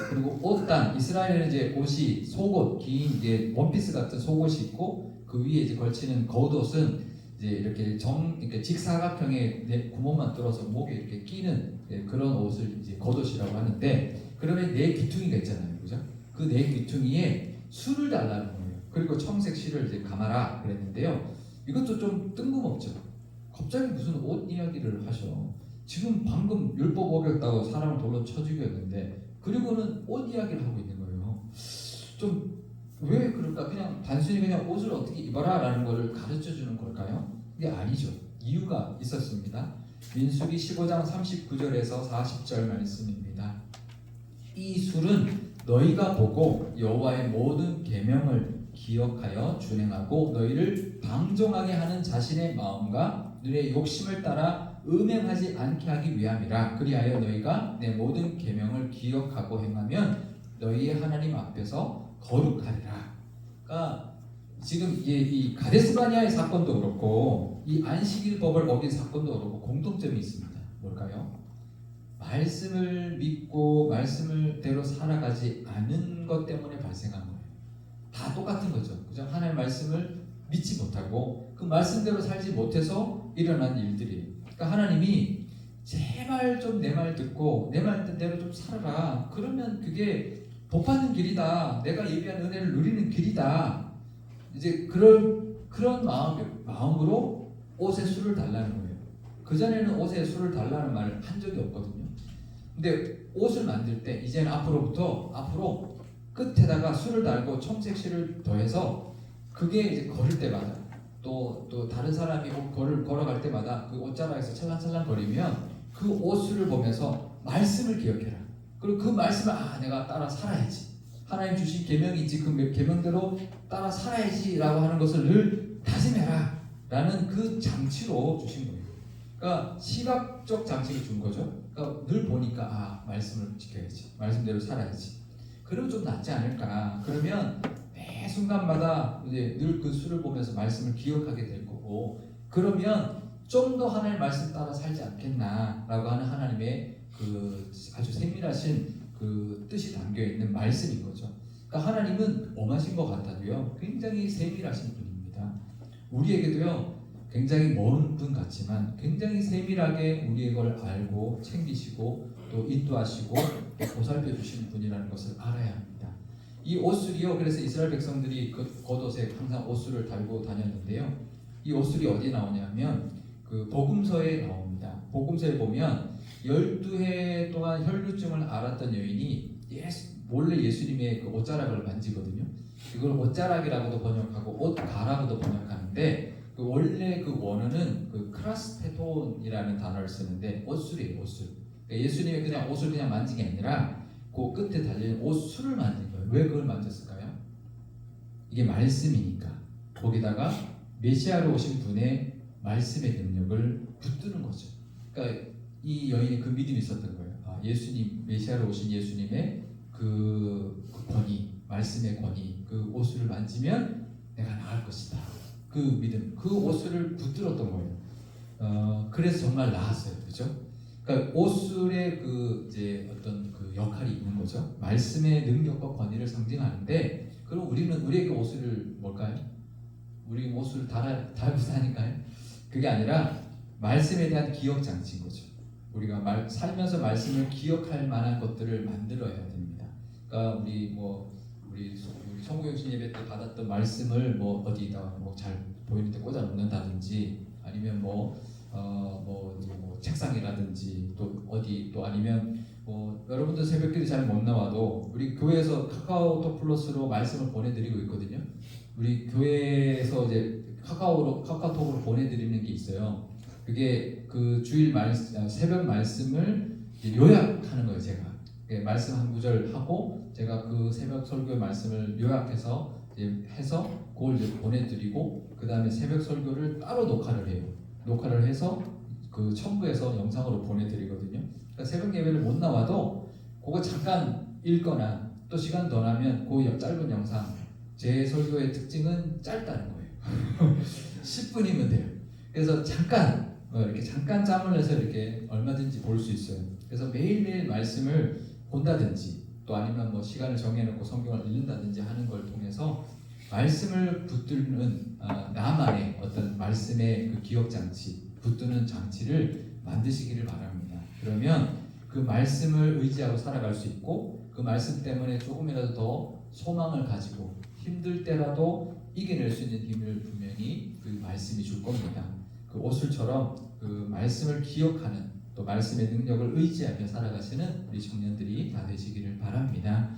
그리고 옷단, 이스라엘에는 이제 옷이 속옷, 긴 이제 원피스 같은 속옷이 있고 그 위에 이제 걸치는 겉옷은 이제 이렇게 이렇게 직사각형의 구멍만 뚫어서 목에 이렇게 끼는 그런 옷을 이제 겉옷이라고 하는데 그러면 네 귀퉁이가 있잖아요, 그죠? 그 네 귀퉁이에 술을 달라는 거예요. 그리고 청색 실을 이제 감아라 그랬는데요. 이것도 좀 뜬금없죠. 갑자기 무슨 옷 이야기를 하셔. 지금 방금 율법 어겼다고 사람을 돌로 쳐 죽였는데 그리고는 옷 이야기를 하고 있는 거예요. 좀 왜 그럴까? 그냥 단순히 그냥 옷을 어떻게 입어라 라는 거를 가르쳐 주는 걸까요? 이게 아니죠. 이유가 있었습니다. 민수기 15장 39절에서 40절 말씀입니다. 이 술은 너희가 보고 여호와의 모든 계명을 기억하여 준행하고 너희를 방종하게 하는 자신의 마음과 눈의 욕심을 따라 음행하지 않게 하기 위함이라. 그리하여 너희가 내 모든 계명을 기억하고 행하면 너희의 하나님 앞에서 거룩하리라. 그러니까 지금 이 가데스바니아의 사건도 그렇고 이 안식일법을 어긴 사건도 그렇고 공통점이 있습니다. 뭘까요? 말씀을 믿고 말씀을대로 살아가지 않은 것 때문에 발생한 거예요. 다 똑같은 거죠. 그죠? 하나님의 말씀을 믿지 못하고 그 말씀대로 살지 못해서 일어난 일들이에요. 그러니까 하나님이 제발 좀 내 말 듣고 내 말대로 좀 살아라. 그러면 그게 복받는 길이다. 내가 예비한 은혜를 누리는 길이다. 이제 그런 마음으로 옷에 술을 달라는 거예요. 그 전에는 옷에 술을 달라는 말을 한 적이 없거든요. 근데 옷을 만들 때 이제는 앞으로 끝에다가 술을 달고 청색 실을 더해서 그게 이제 걸을 때마다 또 다른 사람이 걸어갈 때마다 그 옷자락에서 찰랑찰랑 거리면 그 옷술을 보면서 말씀을 기억해라. 그리고 그 말씀을 내가 따라 살아야지. 하나님 주신 계명이 있지 그 계명대로 따라 살아야지라고 하는 것을 늘 다짐해라 라는 그 장치로 주신 거예요. 그러니까 시각적 장치를 준 거죠. 그러니까 늘 보니까 말씀을 지켜야지. 말씀대로 살아야지. 그러면 좀 낫지 않을까. 그러면 매 순간마다 이제 늘 그 수를 보면서 말씀을 기억하게 될 거고 그러면 좀 더 하나님의 말씀 따라 살지 않겠나라고 하는 하나님의 그 아주 세밀하신 그 뜻이 담겨 있는 말씀인 거죠. 그러니까 하나님은 엄하신 것 같아도요 굉장히 세밀하신 분입니다. 우리에게도요 굉장히 먼 분 같지만 굉장히 세밀하게 우리의 걸 알고 챙기시고 또 인도하시고 또 보살펴 주시는 분이라는 것을 알아야 합니다. 이 옷술이요 그래서 이스라엘 백성들이 그 겉옷에 항상 옷술을 달고 다녔는데요. 이 옷술이 어디 나오냐면 그 복음서에 나옵니다. 복음서에 보면 12해 동안 혈루증을 앓았던 여인이 몰래 예수님의 그 옷자락을 만지거든요. 이걸 옷자락이라고도 번역하고 옷가라고도 번역하는데 그 원래 그 원어는 그 크라스테톤이라는 단어를 쓰는데 옷술이에요. 옷술. 그러니까 예수님의 그냥 옷을 그냥 만진 게 아니라 그 끝에 달린 옷술을 만진 거예요. 왜 그걸 만졌을까요? 이게 말씀이니까. 거기다가 메시아로 오신 분의 말씀의 능력을 붙드는 거죠. 그러니까 이 여인이 그 믿음이 있었던 거예요. 예수님 메시아로 오신 예수님의 그 권위, 말씀의 권위, 그 옷을 만지면 내가 나을 것이다. 그 믿음, 그 옷을 붙들었던 거예요. 그래서 정말 나았어요, 그죠? 그러니까 옷술의 그 이제 어떤 그 역할이 있는 거죠. 말씀의 능력과 권위를 상징하는데, 그럼 우리에게 옷을 뭘까요? 우리 옷을 달고 다니까요? 그게 아니라 말씀에 대한 기억 장치인 거죠. 우리가 살면서 말씀을 기억할 만한 것들을 만들어야 됩니다. 그러니까 우리 송구영신 예배 때 받았던 말씀을 어디다 잘 보이는 데 꽂아 놓는다든지 아니면 책상이라든지 또 아니면 여러분들 새벽기도 잘 못 나와도 우리 교회에서 카카오톡 플러스로 말씀을 보내드리고 있거든요. 우리 교회에서 이제 카카오톡으로 보내드리는 게 있어요. 그게 그 주일 새벽 말씀을 요약하는 거예요. 제가 말씀 한 구절 하고 제가 그 새벽 설교의 말씀을 요약해서 해서 그걸 이제 보내드리고 그 다음에 새벽 설교를 따로 녹화를 해요. 녹화를 해서 그 첨부해서 영상으로 보내드리거든요. 그러니까 새벽 예배를 못 나와도 그거 잠깐 읽거나 또 시간 더 나면 그 짧은 영상 제 설교의 특징은 짧다는 거예요. 10분이면 돼요. 그래서 이렇게 잠깐 짬을 내서 이렇게 얼마든지 볼 수 있어요. 그래서 매일매일 말씀을 본다든지 또 아니면 시간을 정해놓고 성경을 읽는다든지 하는 걸 통해서 말씀을 붙드는 나만의 어떤 말씀의 그 기억 장치, 붙드는 장치를 만드시기를 바랍니다. 그러면 그 말씀을 의지하고 살아갈 수 있고 그 말씀 때문에 조금이라도 더 소망을 가지고 힘들 때라도 이겨낼 수 있는 힘을 분명히 그 말씀이 줄 겁니다. 그 오술처럼 그 말씀을 기억하는 또 말씀의 능력을 의지하며 살아가시는 우리 청년들이 다 되시기를 바랍니다.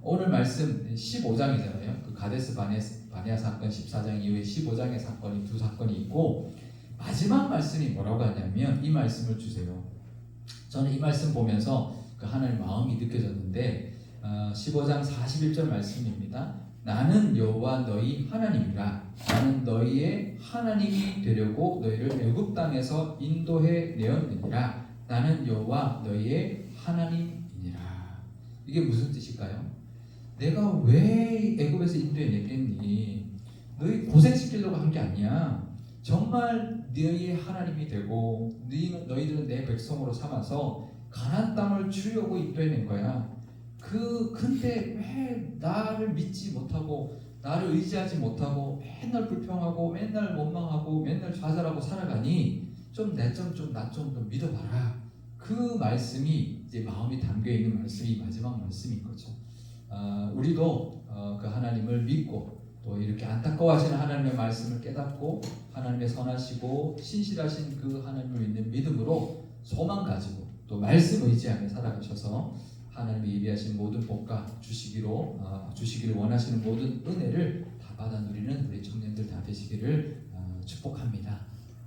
오늘 말씀 15장이잖아요. 그 가데스 바네아 사건 14장 이후에 15장의 사건이 두 사건이 있고 마지막 말씀이 뭐라고 하냐면 이 말씀을 주세요. 저는 이 말씀 보면서 그 하나님의 마음이 느껴졌는데 15장 41절 말씀입니다. 나는 여호와 너희 하나님이라. 나는 너희의 하나님이 되려고 너희를 애굽 땅에서 인도해 내었느니라. 나는 여호와 너희의 하나님이니라. 이게 무슨 뜻일까요? 내가 왜 애굽에서 인도해 내겠니? 너희 고생시키려고 한 게 아니야. 정말 너희의 하나님이 되고 너희들은 내 백성으로 삼아서 가나안 땅을 주려고 인도해낸 거야. 근데 왜 나를 믿지 못하고 나를 의지하지 못하고 맨날 불평하고 맨날 원망하고 맨날 좌절하고 살아가니 나 좀 믿어봐라. 그 말씀이 이제 마음이 담겨 있는 말씀이 마지막 말씀인 거죠. 우리도 그 하나님을 믿고 또 이렇게 안타까워하시는 하나님의 말씀을 깨닫고 하나님의 선하시고 신실하신 그 하나님을 믿는 믿음으로 소망 가지고 또 말씀 의지하며 살아가셔서 하나님이 예비하신 모든 복과 주시기를 원하시는 모든 은혜를 다 받아 누리는 우리 청년들 다 되시기를 축복합니다.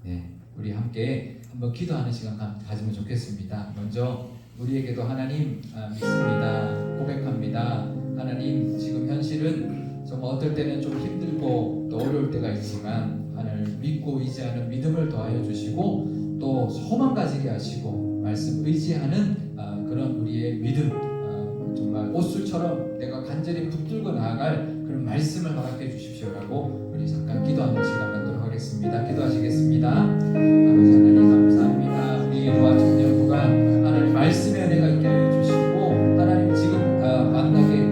네, 우리 함께 한번 기도하는 시간 가지면 좋겠습니다. 먼저 우리에게도 하나님 믿습니다. 고백합니다. 하나님 지금 현실은 정말 어떨 때는 좀 힘들고 또 어려울 때가 있지만 하나님을 믿고 의지하는 믿음을 더하여 주시고 또 소망 가지게 하시고 말씀 의지하는 그런 우리의 믿음 정말 옷술처럼 내가 간절히 붙들고 나아갈 그런 말씀을 허락해 주십시오라고 우리 잠깐 기도하는 시간 갖도록 하겠습니다. 기도하시겠습니다. 아버지 하나님 감사합니다. 우리 노아 청년부가 하나님 말씀의 은혜가 있게 해주시고 하나님 지금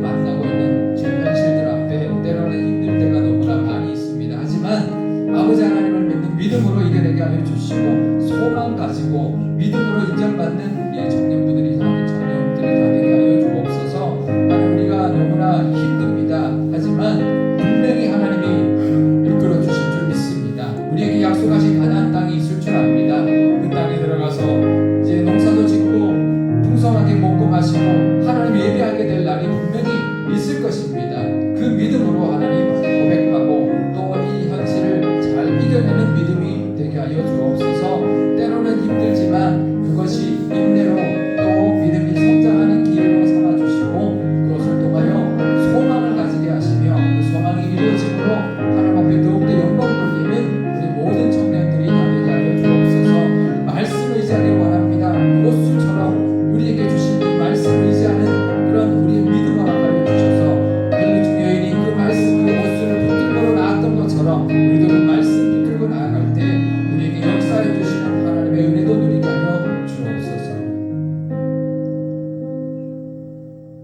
만나고 있는 지금 현실들 앞에 때로는 힘들 때가 너무나 많이 있습니다. 하지만 아버지 하나님을 믿는 믿음으로 이겨내게 하여 주시고 소망 가지고 믿음으로 인정받는 우리의 청년부들이 청년들이 다 되게 하여 주옵소서. 하나님 우리가 너무나 힘듭니다. 하지만 분명히 하나님이 이끌어 주실 줄 믿습니다. 우리에게 약속하신 가나안 땅이 있을 줄 압니다. 그 땅에 들어가서 이제 농사도 짓고 풍성하게 먹고 마시고 하나님 예배하게 될 날이 분명히 있을 것입니다. 그 믿음으로 하나님 고백하고 또 이 현실을 잘 이겨내는 믿음이 되게 하여 주옵소서. 때로는 힘들지만 그것이 인내로 또 믿음이 성장하는 기회로 삼아주시고 그것을 통하여 소망을 가지게 하시며 그 소망이 이루어짐으로 하나님 앞에 더욱더 영광 돌리는 우리 모든 청년들이 다 되게 하여 주옵소서. 말씀 의지하기 원합니다. 옷술처럼 우리에게 주신 이 말씀 의지하는 그런 우리의 믿음을 허락하여 주셔서 벨루중 여인이 그 말씀 그 옷술을 붙들고 나았던 것처럼 우리도 그 말씀 붙들고 나아갈 때 우리에게 역사해 주시는 하나님의 은혜도 누리게 하여 주옵소서.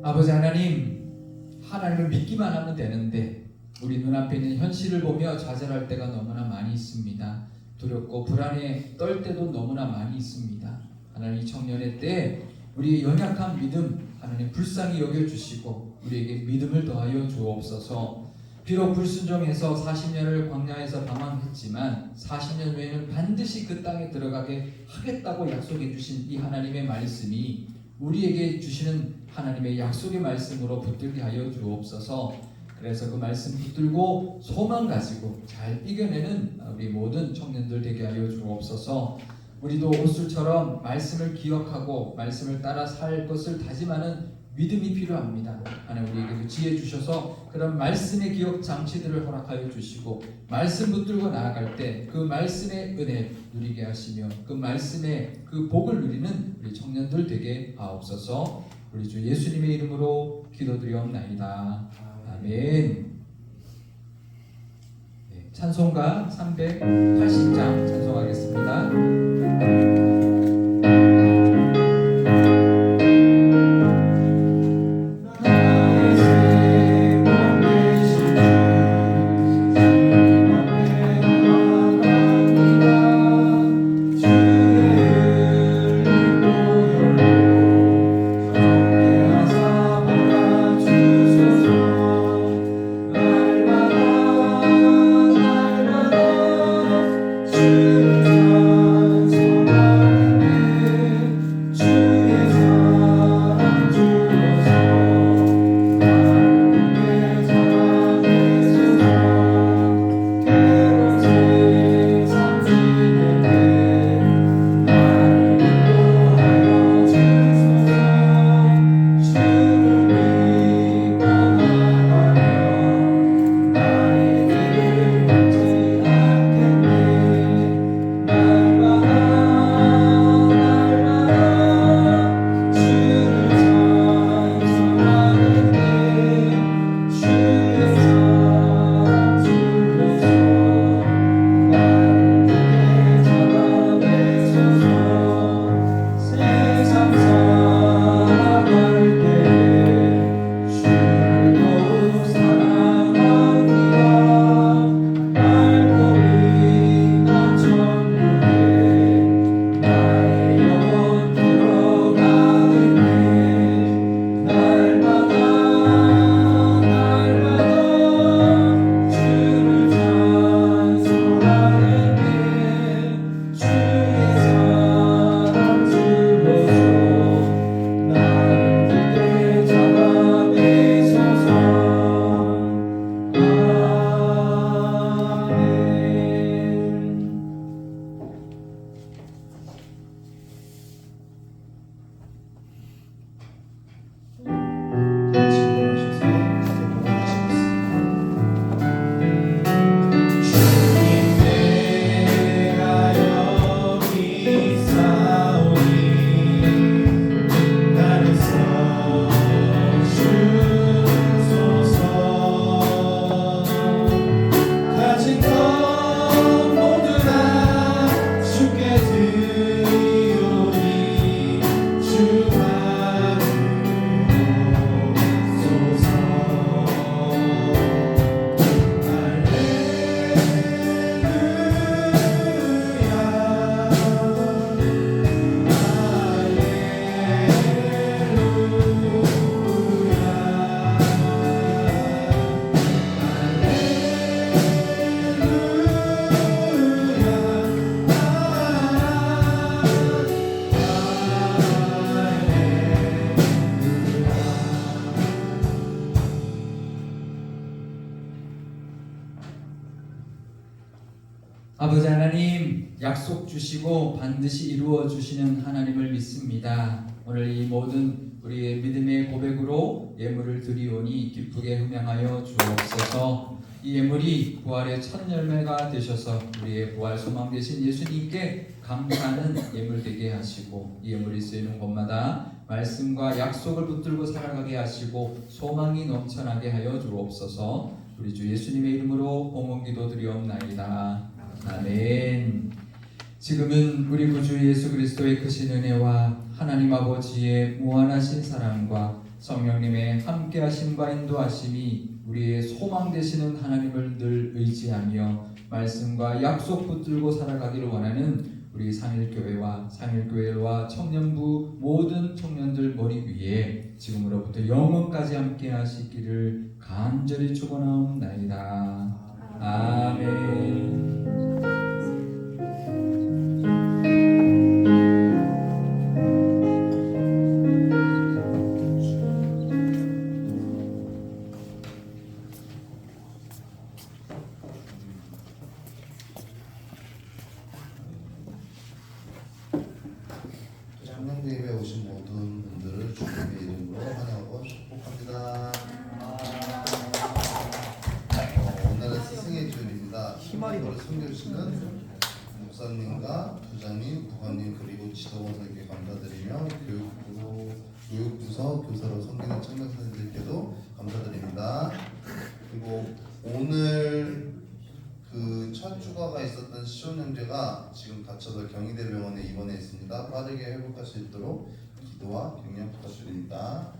아버지 하나님을 믿기만 하면 되는데 우리 눈앞에 있는 현실을 보며 좌절할 때가 너무나 많이 있습니다. 두렵고 불안에 떨 때도 너무나 많이 있습니다. 하나님 이 청년의 때 우리의 연약한 믿음 하나님 불쌍히 여겨주시고 우리에게 믿음을 더하여 주옵소서. 비록 불순종해서 40년을 광야에서 방황했지만 40년 후에는 반드시 그 땅에 들어가게 하겠다고 약속해 주신 이 하나님의 말씀이 우리에게 주시는 하나님의 약속의 말씀으로 붙들게 하여 주옵소서. 그래서 그 말씀 붙들고 소망 가지고 잘 이겨내는 우리 모든 청년들 되게 하여 주옵소서. 우리도 옷술처럼 말씀을 기억하고 말씀을 따라 살 것을 다짐하는 믿음이 필요합니다. 하나님 우리에게도 지혜 주셔서 그런 말씀의 기억 장치들을 허락하여 주시고 말씀 붙들고 나아갈 때 그 말씀의 은혜 누리게 하시며 그 말씀의 그 복을 누리는 우리 청년들 되게 하옵소서. 우리 주 예수님의 이름으로 기도드리옵나이다. 아멘. 네, 찬송가 380장 찬송하겠습니다. 아버지 하나님, 약속 주시고 반드시 이루어 주시는 하나님을 믿습니다. 오늘 이 모든 우리의 믿음의 고백으로 예물을 드리오니 기쁘게 흠양하여 주옵소서. 이 예물이 부활의 첫 열매가 되셔서 우리의 부활 소망 되신 예수님께 감사하는 예물 되게 하시고, 이 예물이 쓰이는 곳마다 말씀과 약속을 붙들고 살아가게 하시고 소망이 넘쳐나게 하여 주옵소서. 우리 주 예수님의 이름으로 봉헌기도 드리옵나이다. 아멘. 지금은 우리 구주 예수 그리스도의 크신 은혜와 하나님 아버지의 무한하신 사랑과 성령님의 함께하심과 인도하심이 우리의 소망 되시는 하나님을 늘 의지하며 말씀과 약속 붙들고 살아가기를 원하는 우리 상일교회와 청년부 모든 청년들 머리 위에 지금으로부터 영원까지 함께 하시기를 간절히 축원하옵나이다. 아멘. 청년대 예배에 오신 모든 분들을 주님의 이름으로 환영하고 축복합니다. 오늘은 스승의 주일입니다. 오늘 섬겨주시는 목사님과 부장님, 부관님 그리고 지도원들께 감사드리며 교육부서 교사로 섬기는 청년생들께도 감사드립니다. 그리고 오늘 그 첫 휴가가 있었던 시온 형제가 지금 다쳐서 경희대병원에 입원해 있습니다. 빠르게 회복할 수 있도록 기도와 격려 부탁드립니다.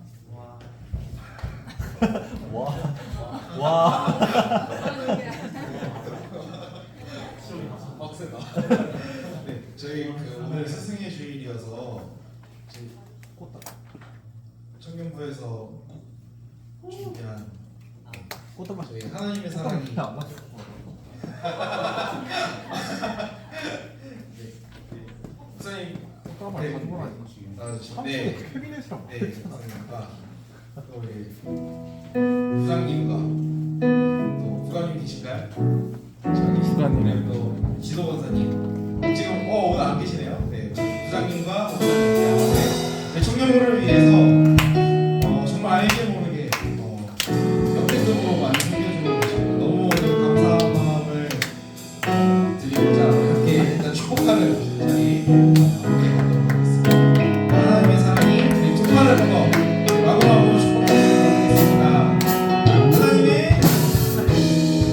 네, 저희 오늘 스승의 주일이어서 청년부에서 준비한 저희 하나님의 사랑이 목사님 나와주시고 네, 목사님과 또 우리 부장님과 또 부관님 계신가요? 저기 부관님 또 지도원사님 지금 오늘 안 계시네요. 네, 부장님과 부장님 네, 청년부를 위해서 정말 알게 모르게 역대급으로 많이 챙겨주고 계시고 너무 감사한 마음을 드리고자 함께 일단 축복하는 자리 함께 가도록 하겠습니다. 하나님의 사랑이 우리 두 팔을 걷어 마구마구 축복하도록 하겠습니다.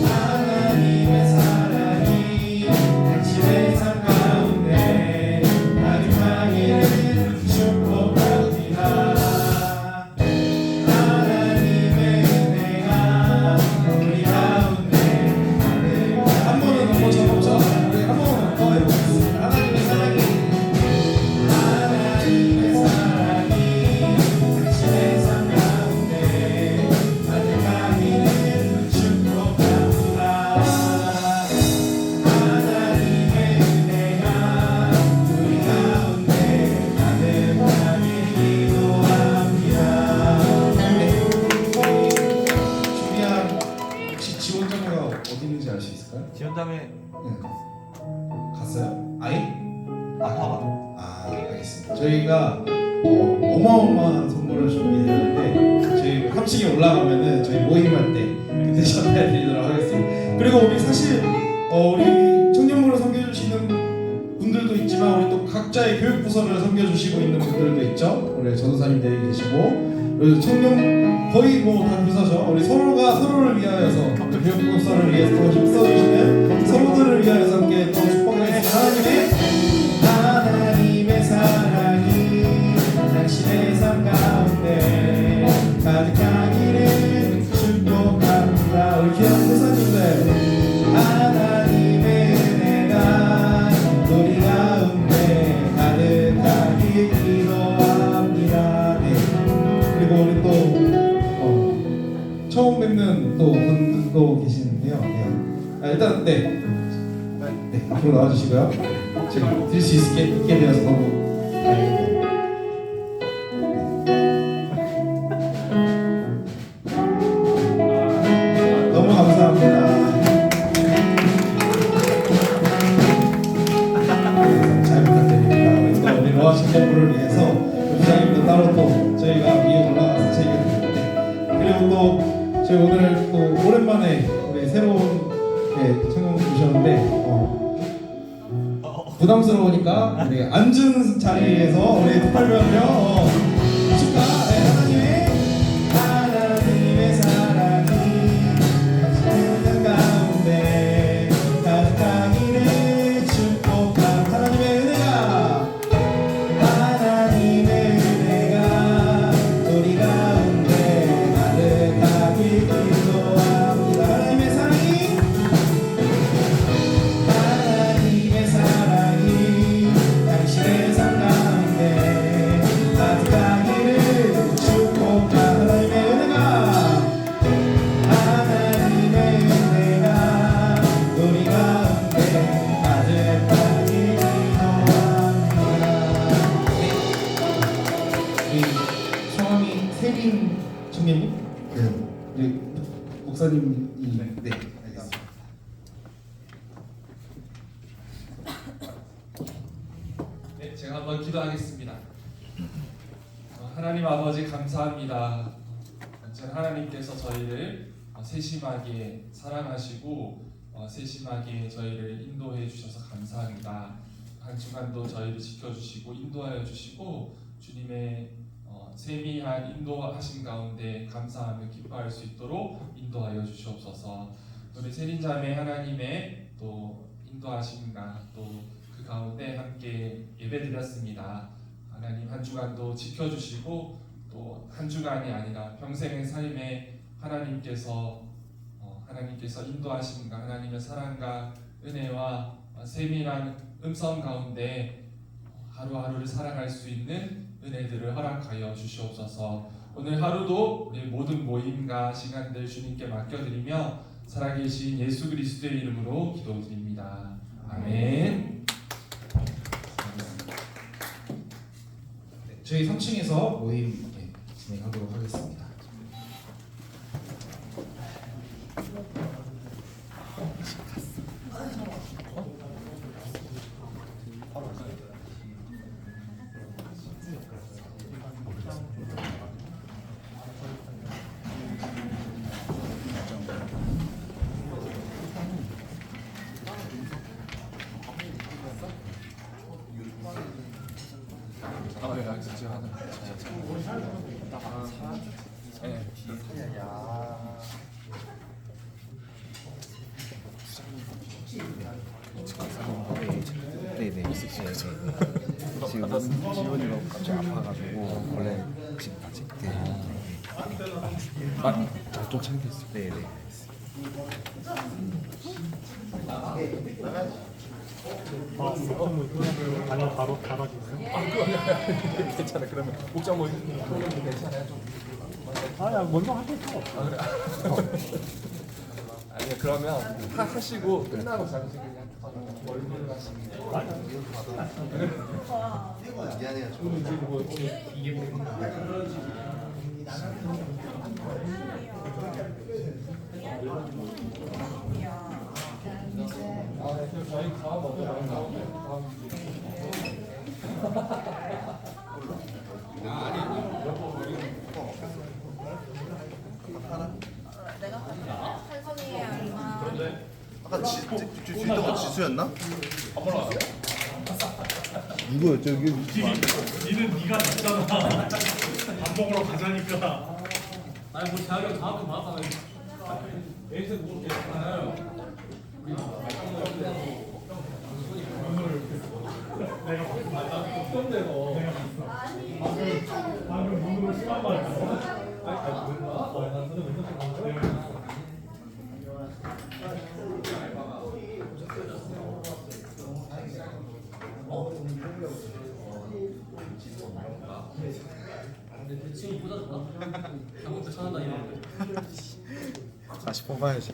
하나님의 사랑이 당신의 삶 가운데 가득하기를 축복합니다. 하나님의 은혜가 우리 가운데 한 번은 넘어 쳐보죠. 우리 한 번은 더 해보겠습니다. 하나님의 사랑이 당신의 삶 가운데 가득하기를 축복합니다. 하나님의 은혜가 우리 가운데 가득하길 기도합니다. 준비한 혹시 지원자가 어디 있는지 알 수 있을까요? 지원자매 네. 갔어요? 아이? 알겠습니다. 저희가 어마어마한 선물을 준비했는데 저희 합식이 올라가면은 저희 모임할 때 그때 전해드리도록 하겠습니다. 그리고 우리 사실 우리 청년부를 섬겨주시는 분들도 있지만 우리 또 각자의 교육부서를 섬겨주시고 있는 분들도 있죠. 우리 전도사님들이 계시고 그리고 청년 거의 뭐 다 교사죠. 우리 서로가 서로를 위하여서 또 교육부서를 위해서 또 힘써주시는 서로들을 위하여서 함께 또 축복하겠습니다. 하나님의 사랑이 당신의 삶 가운데 가득하기를 축복합니다. 우리 귀한 교사님들 하나님의 은혜가 우리 가운데 가득하길 기도합니다. 네. 그리고 우리 또 처음 뵙는 또 분도 계시는데요. 네. 일단 네 앞으로 나와주시고요. 제가 드릴 수 있게 되어서 너무 다행이네요. 너무 감사합니다. 잘 부탁드립니다. 우리 로아 청년부를 위해서 부장님도 따로 또 저희가 위에 올라가서 챙겨드리는데 그리고 또 저희 오늘 또 오랜만에 우리 새로운 청년부 오셨는데 부담스러우니까 우리 앉은 자리에서 우리 두팔면요 축하. 하나님의 사랑이 당신의 가운데 가득하기를 축복합니다. 하나님의 은혜가 우리 가운데 가득하길 기도합니다. 하나님의 사랑이 제가 한번 기도하겠습니다. 하나님 아버지 감사합니다. 언제나 하나님께서 저희를 세심하게 사랑하시고 세심하게 저희를 인도해 주셔서 감사합니다. 한 주간도 저희를 지켜주시고 인도하여 주시고 주님의 세미한 인도하신 가운데 감사하며 기뻐할 수 있도록 인도하여 주시옵소서. 우리 세린자매 하나님의 또 인도하심과 또 그 가운데 함께 예배드렸습니다. 하나님 한 주간도 지켜주시고 또 한 주간이 아니라 평생의 삶에 하나님께서 인도하심과 하나님의 사랑과 은혜와 세밀한 음성 가운데 하루하루를 살아갈 수 있는 은혜들을 허락하여 주시옵소서. 오늘 하루도 우리 모든 모임과 시간들 주님께 맡겨드리며 살아계신 예수 그리스도의 이름으로 기도드립니다. 아멘. 저희 3층에서 모임 진행하도록 하겠습니다. 네네. 지금 지원이가 갑자기 아파가지고 원래 지금 아직 좀 챙겼어요. 네네. 아니요 바로 달아주세요. 괜찮아. 그러면 목장 모임 괜찮아요. 좀. 아야 먼저 하실 필요 없어. 아니요 그러면 하시고 끝나고 잠시 그냥 얼굴 하시는. 미안해요. 저희 다음 먹어요. 아까 주있던 거 지수였나? 누구였죠? 여기 니는 네가 낫잖아. 밥 먹으러 가자니까. 아니 뭐 자격 다음 주 받았잖아요. 에이스 뭐 괜찮아요. 내가 방금 눈으로 심한 말 했어. 지금 보다 좋아. 한국도 찾아다니는데. 다시 뽑아야지.